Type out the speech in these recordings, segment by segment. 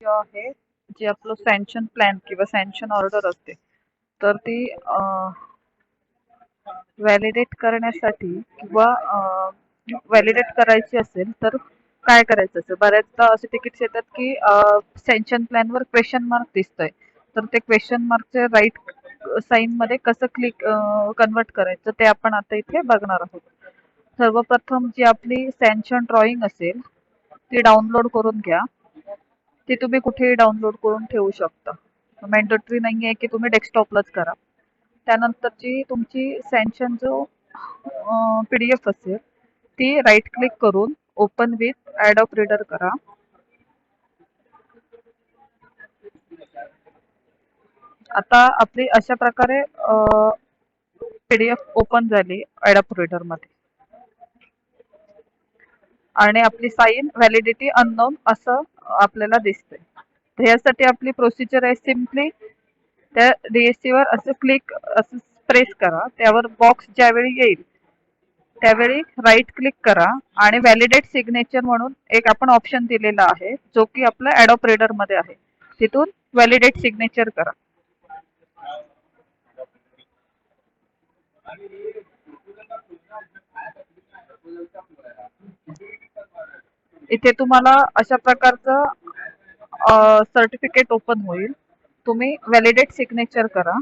आहे जे आपलं सँक्शन प्लॅन किंवा सँक्शन ऑर्डर असते, तर ती व्हॅलिडेट करण्यासाठी किंवा व्हॅलिडेट करायची असेल तर काय करायचं असेल. बऱ्याचदा असे तिकीट्स येतात की सँक्शन प्लॅनवर क्वेश्चन मार्क दिसतोय, तर ते क्वेश्चन मार्कचे राईट साईन मध्ये कसं कन्वर्ट करायचं ते आपण आता इथे बघणार आहोत. सर्वप्रथम जी आपली सँक्शन ड्रॉइंग असेल ती डाउनलोड करून घ्या. ती तुम्ही कुठेही डाउनलोड करून ठेवू शकता. मॅन्डेटरी नाही आहे की तुम्ही डेस्कटॉपलाच करा. त्यानंतरची तुमची सँक्शन जो PDF असेल ती राईट क्लिक करून ओपन विथ ॲडोब रीडर करा. आता आपली अशा प्रकारे PDF ओपन झाली ॲडोब रीडर मध्ये आणि आपली साईन व्हॅलिडिटी अननोन असं आपल्याला दिसतंय. तर यासाठी आपली प्रोसिजर आहे, सिम्पली त्या DSC वर असं प्रेस करा. त्यावर बॉक्स ज्यावेळी येईल त्यावेळी राईट क्लिक करा आणि व्हॅलिडेट सिग्नेचर म्हणून एक आपण ऑप्शन दिलेला आहे, जो की आपल्या ॲडोब रीडर मध्ये आहे. तिथून व्हॅलिडेट सिग्नेचर करा. इथे तुम्हाला अशा प्रकारचं सर्टिफिकेट ओपन होईल. तुम्ही व्हॅलिडेट सिग्नेचर करा.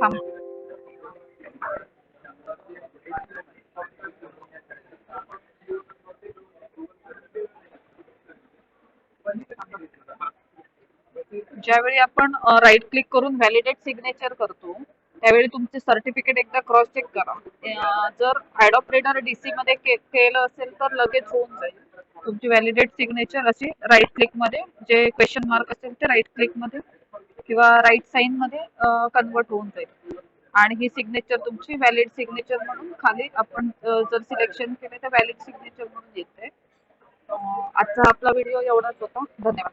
थांब. ज्यावेळी आपण राईट क्लिक करून व्हॅलिडेट सिग्नेचर करतो त्यावेळी तुमचे सर्टिफिकेट एकदा क्रॉस चेक करा. जर ॲडोब रीडर DC मध्ये केलं असेल तर लगेच होऊन जाईल. तुमची व्हॅलिडेट सिग्नेचर अशी राईट क्लिक मध्ये जे क्वेश्चन मार्क असेल ते राईट क्लिक मध्ये किंवा राईट साईन मध्ये कन्वर्ट होऊन जाईल आणि ही सिग्नेचर तुमची व्हॅलिड सिग्नेचर म्हणून खाली आपण जर सिलेक्शन केले तर व्हॅलिड सिग्नेचर म्हणून येते. आजचा आपला व्हिडिओ एवढाच होता. धन्यवाद.